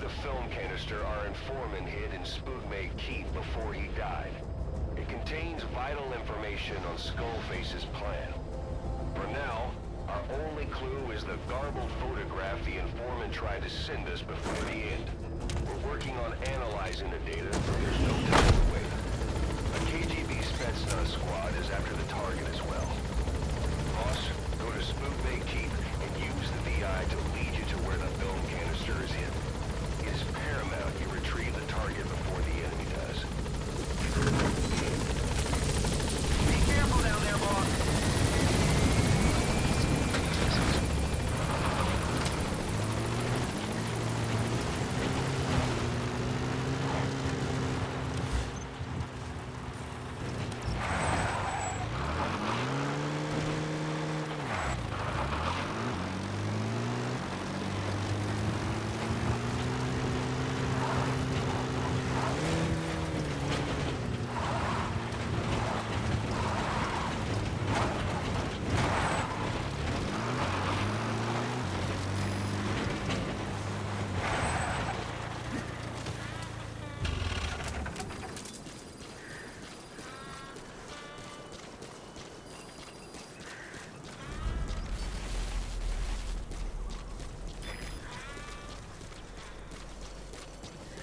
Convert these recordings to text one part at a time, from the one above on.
the film canister our informant hid in Spookmate Keith before he died. It contains vital information on Skullface's plan. For now, our only clue is the garbled photograph the informant tried to send us before the end. We're working on analyzing the data, so there's no time to wait. A KGB Spetsnaz squad is after the target as well. Boss, go to Spookmate Keep and use the VI to lead you to where the film canister is hidden. It is paramount you retrieve the target before the enemy does. Be careful down there, boss.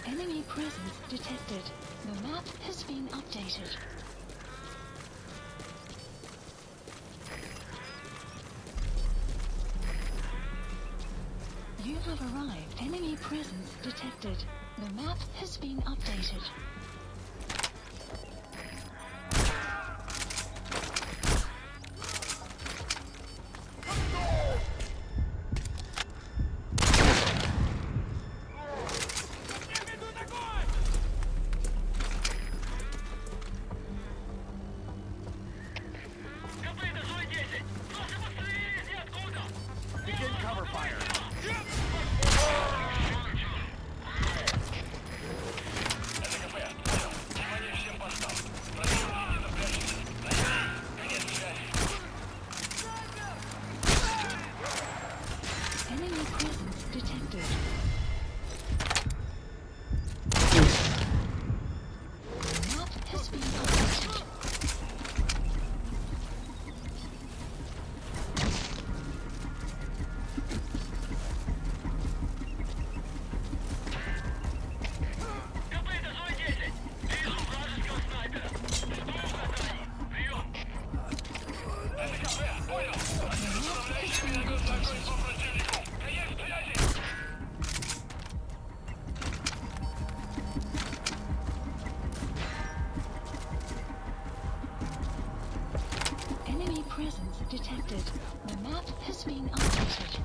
Enemy presence detected. The map has been updated. You have arrived. Enemy presence detected. The map has been updated. Begin cover fire. Enemy presence detected. The map has been updated. Enemy presence detected. The map has been updated.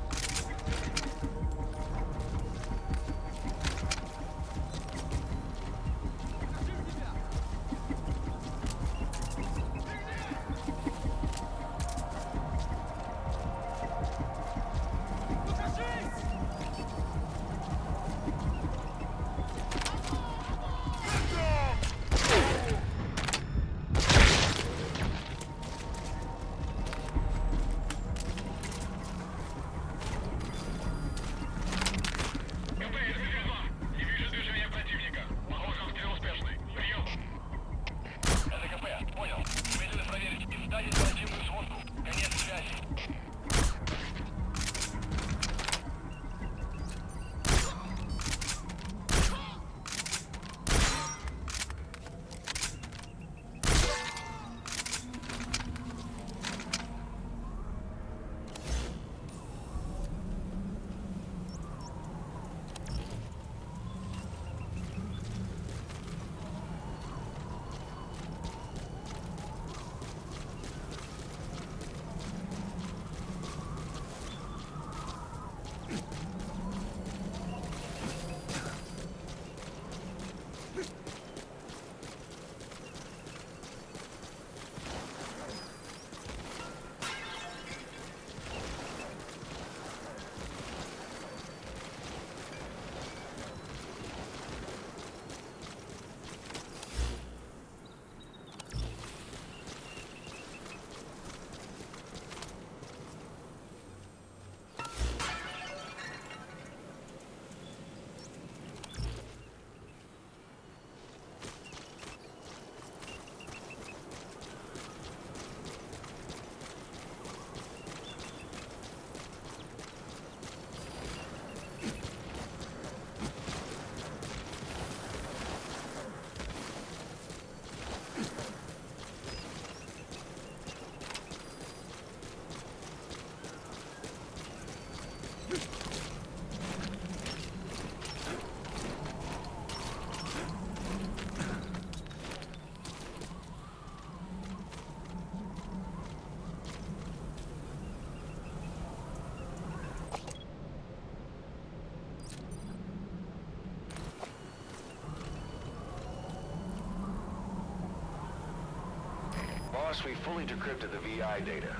Boss, we fully decrypted the VI data.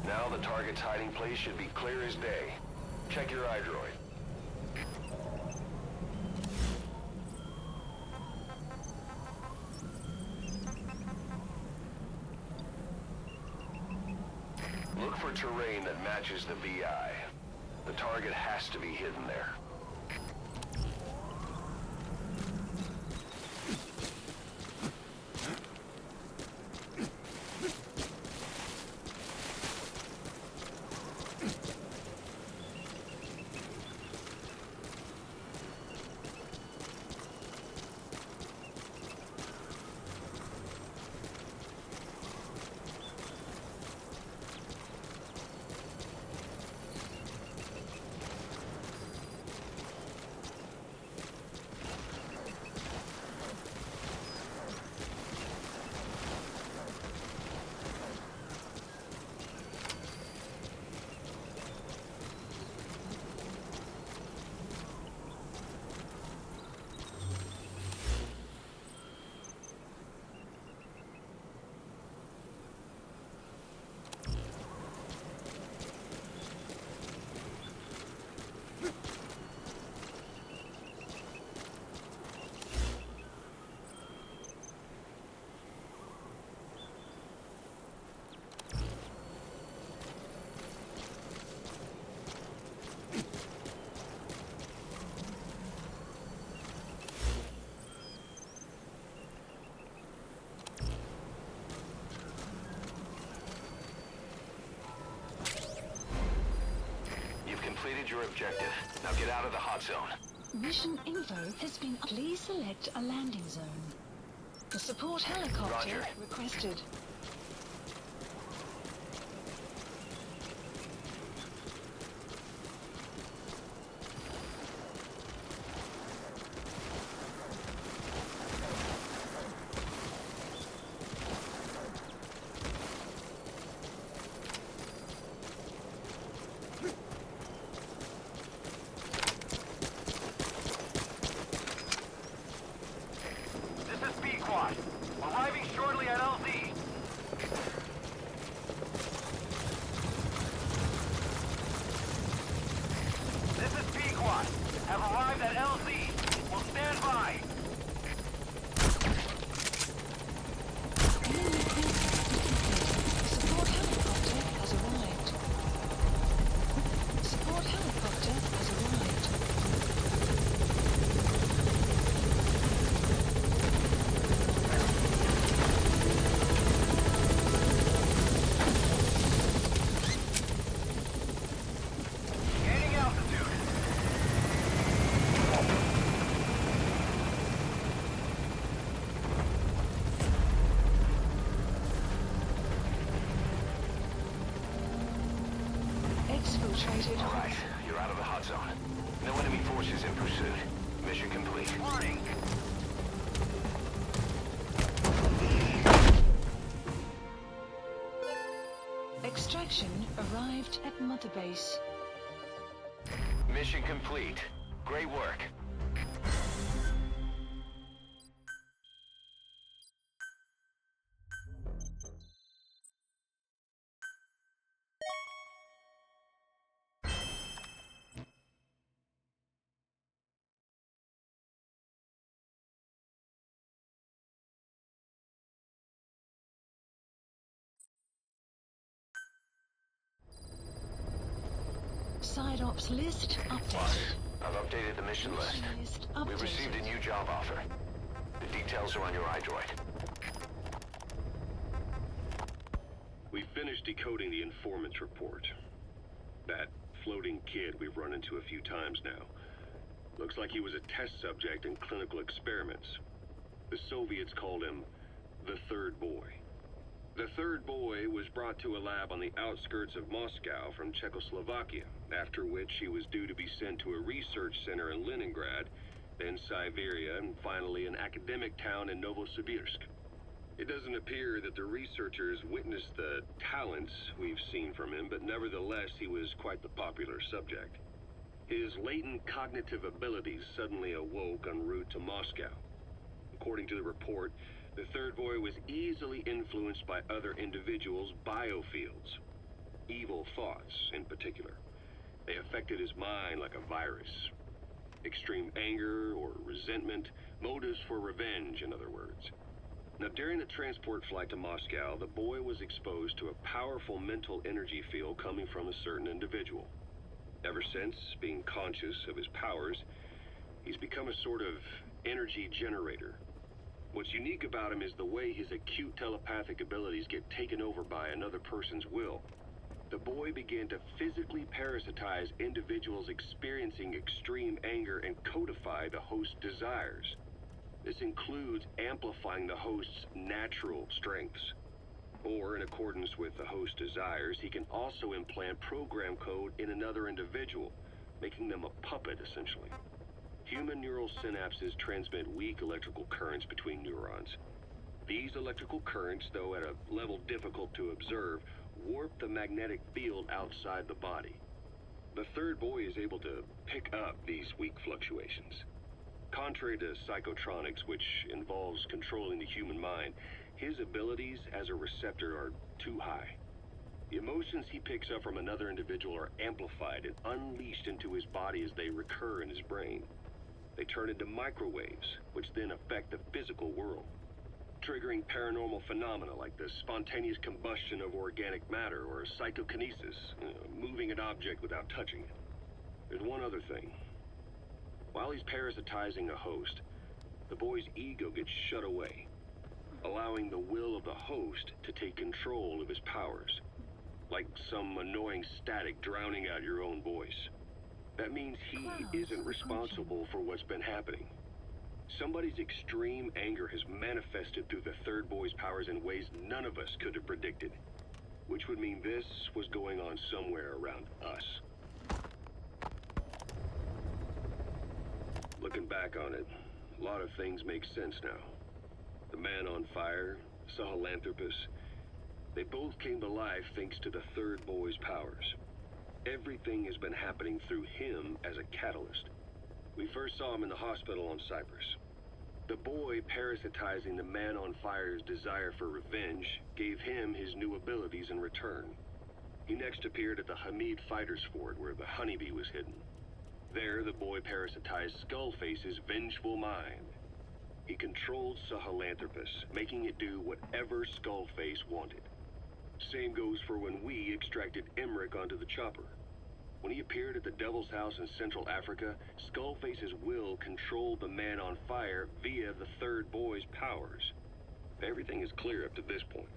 Now the target's hiding place should be clear as day. Check your iDroid. Look for terrain that matches the VI. The target has to be hidden there. Completed your objective. Now get out of the hot zone. Mission info has been... Please select a landing zone. The support helicopter Roger. requested. Arriving shortly at LZ. This is Pequod. Have arrived at LZ. Will stand by. Support helicopter has arrived. Support helicopter has arrived. Gaining altitude. Exfiltrated. All right, you're out of the hot zone. No enemy forces in pursuit. Mission complete. Warning. Extraction arrived at Mother Base. Mission complete. Great work. Side ops list updated. Boss, I've updated the mission list. List We've received a updated. new job offer. The details are on your iDroid. We finished decoding the informant's report. That floating kid we've run into a few times now. Looks like he was a test subject in clinical experiments. The Soviets called him the Third Boy. The Third Boy was brought to a lab on the outskirts of Moscow from Czechoslovakia, after which he was due to be sent to a research center in Leningrad, then Siberia, and finally an academic town in Novosibirsk. It doesn't appear that the researchers witnessed the talents we've seen from him, but nevertheless he was quite the popular subject. His latent cognitive abilities suddenly awoke en route to Moscow. According to the report, The third boy was easily influenced by other individuals' biofields. Evil thoughts, in particular. They affected his mind like a virus. Extreme anger or resentment, motives for revenge, in other words. Now, during the transport flight to Moscow, the boy was exposed to a powerful mental energy field coming from a certain individual. Ever since, being conscious of his powers, he's become a sort of energy generator. What's unique about him is the way his acute telepathic abilities get taken over by another person's will. The boy began to physically parasitize individuals experiencing extreme anger and codify the host's desires. This includes amplifying the host's natural strengths. Or, in accordance with the host's desires, he can also implant program code in another individual, making them a puppet, essentially. Human neural synapses transmit weak electrical currents between neurons. These electrical currents, though at a level difficult to observe, warp the magnetic field outside the body. The third boy is able to pick up these weak fluctuations. Contrary to psychotronics, which involves controlling the human mind, his abilities as a receptor are too high. The emotions he picks up from another individual are amplified and unleashed into his body as they recur in his brain. They turn into microwaves, which then affect the physical world, triggering paranormal phenomena like the spontaneous combustion of organic matter or psychokinesis, moving an object without touching it. There's one other thing. While he's parasitizing a host, the boy's ego gets shut away, allowing the will of the host to take control of his powers, like some annoying static drowning out your own voice. That means he isn't responsible for what's been happening. Somebody's extreme anger has manifested through the third boy's powers in ways none of us could have predicted, which would mean this was going on somewhere around us. Looking back on it, a lot of things make sense now. The man on fire, Sahelanthropus, they both came to life thanks to the third boy's powers. Everything has been happening through him as a catalyst. We first saw him in the hospital on Cyprus. The boy parasitizing the man on fire's desire for revenge gave him his new abilities in return. He next appeared at the Hamid Fighters Fort where the honeybee was hidden. There, the boy parasitized Skullface's vengeful mind. He controlled Sahelanthropus, making it do whatever Skullface wanted. Same goes for when we extracted Emmerich onto the chopper. When he appeared at the Devil's House in Central Africa, Skullface's will controlled the man on fire via the third boy's powers. Everything is clear up to this point.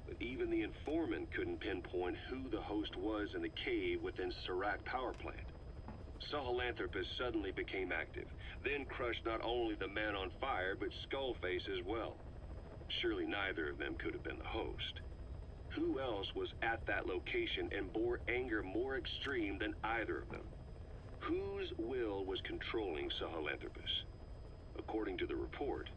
But even the informant couldn't pinpoint who the host was in the cave within Serac power plant. Sahelanthropus suddenly became active, then crushed not only the man on fire, but Skullface as well. Surely neither of them could have been the host. Who else was at that location and bore anger more extreme than either of them? Whose will was controlling Sahelanthropus? According to the report,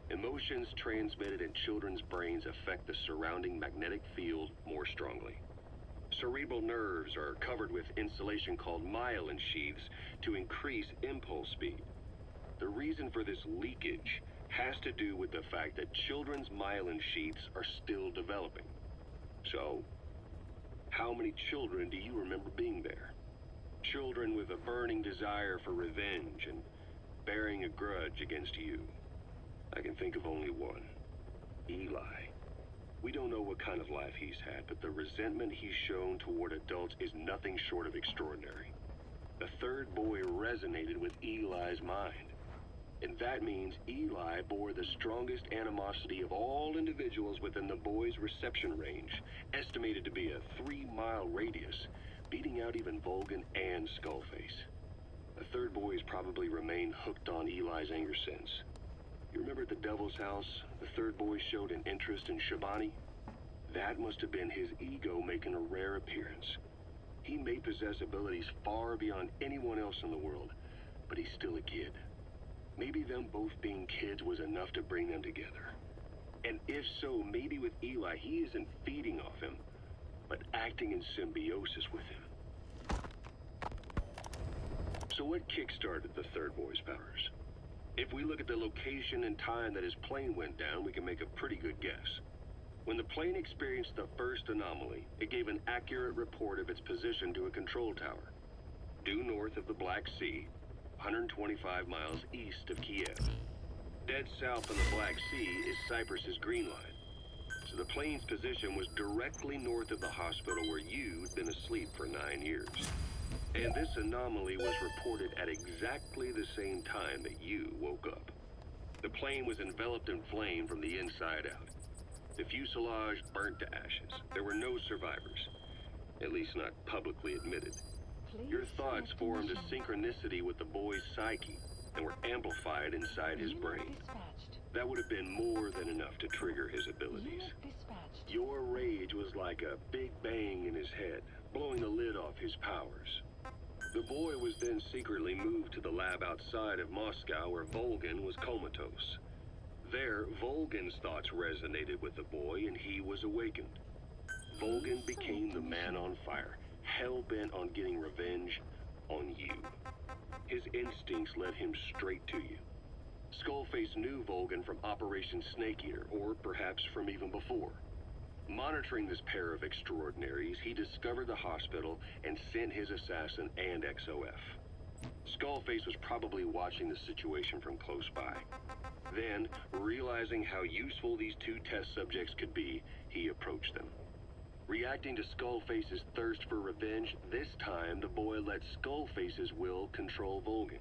emotions transmitted in children's brains affect the surrounding magnetic field more strongly. Cerebral nerves are covered with insulation called myelin sheaths to increase impulse speed. The reason for this leakage has to do with the fact that children's myelin sheaths are still developing. So, how many children do you remember being there? Children with a burning desire for revenge and bearing a grudge against you. I can think of only one. Eli. We don't know what kind of life he's had, but the resentment he's shown toward adults is nothing short of extraordinary. The third boy resonated with Eli's mind. And that means Eli bore the strongest animosity of all individuals within the boy's reception range, estimated to be a 3-mile radius, beating out even Volgan and Skullface. The third boy has probably remained hooked on Eli's anger since. You remember at the Devil's House, the third boy showed an interest in Shabani? That must have been his ego making a rare appearance. He may possess abilities far beyond anyone else in the world, but he's still a kid. Maybe them both being kids was enough to bring them together. And if so, maybe with Eli, he isn't feeding off him, but acting in symbiosis with him. So what kickstarted the third boy's powers? If we look at the location and time that his plane went down, we can make a pretty good guess. When the plane experienced the first anomaly, it gave an accurate report of its position to a control tower, due north of the Black Sea, 125 miles east of Kiev. Dead south on the Black Sea is Cyprus's Green Line, so the plane's position was directly north of the hospital where you'd been asleep for 9 years. And this anomaly was reported at exactly the same time that you woke up. The plane was enveloped in flame from the inside out. The fuselage burnt to ashes. There were no survivors, at least not publicly admitted. Your thoughts formed a synchronicity with the boy's psyche and were amplified inside his brain. That would have been more than enough to trigger his abilities. Your rage was like a big bang in his head, blowing the lid off his powers. The boy was then secretly moved to the lab outside of Moscow where Volgin was comatose. There, Volgin's thoughts resonated with the boy and he was awakened. Volgin became the man on fire, hell-bent on getting revenge on you. His instincts led him straight to you. Skullface knew Volgin from Operation Snake Eater, or perhaps from even before. Monitoring this pair of extraordinaries, he discovered the hospital and sent his assassin and XOF. Skullface was probably watching the situation from close by. Then, realizing how useful these two test subjects could be, he approached them. Reacting to Skullface's thirst for revenge, this time the boy let Skullface's will control Volgin.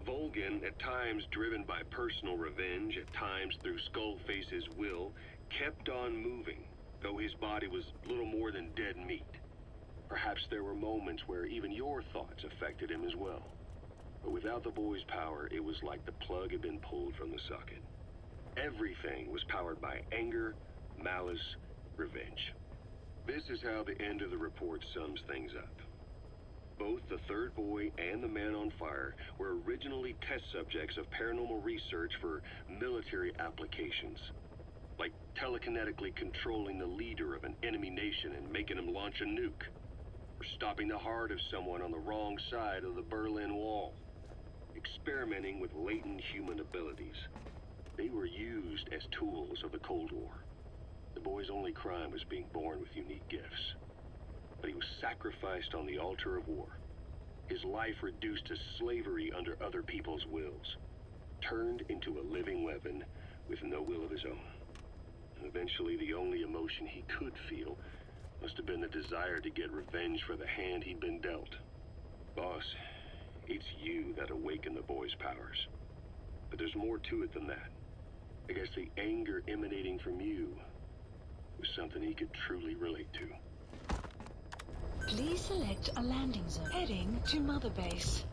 Volgin, at times driven by personal revenge, at times through Skullface's will, kept on moving, though his body was little more than dead meat. Perhaps there were moments where even your thoughts affected him as well. But without the boy's power, it was like the plug had been pulled from the socket. Everything was powered by anger, malice, revenge. This is how the end of the report sums things up. Both the third boy and the man on fire were originally test subjects of paranormal research for military applications, like telekinetically controlling the leader of an enemy nation and making him launch a nuke, or stopping the heart of someone on the wrong side of the Berlin Wall, experimenting with latent human abilities. They were used as tools of the Cold War. The boy's only crime was being born with unique gifts. But he was sacrificed on the altar of war. His life reduced to slavery under other people's wills. Turned into a living weapon with no will of his own. And eventually the only emotion he could feel must have been the desire to get revenge for the hand he'd been dealt. Boss, it's you that awakened the boy's powers. But there's more to it than that. I guess the anger emanating from you was something he could truly relate to. Please select a landing zone. Heading to Mother Base.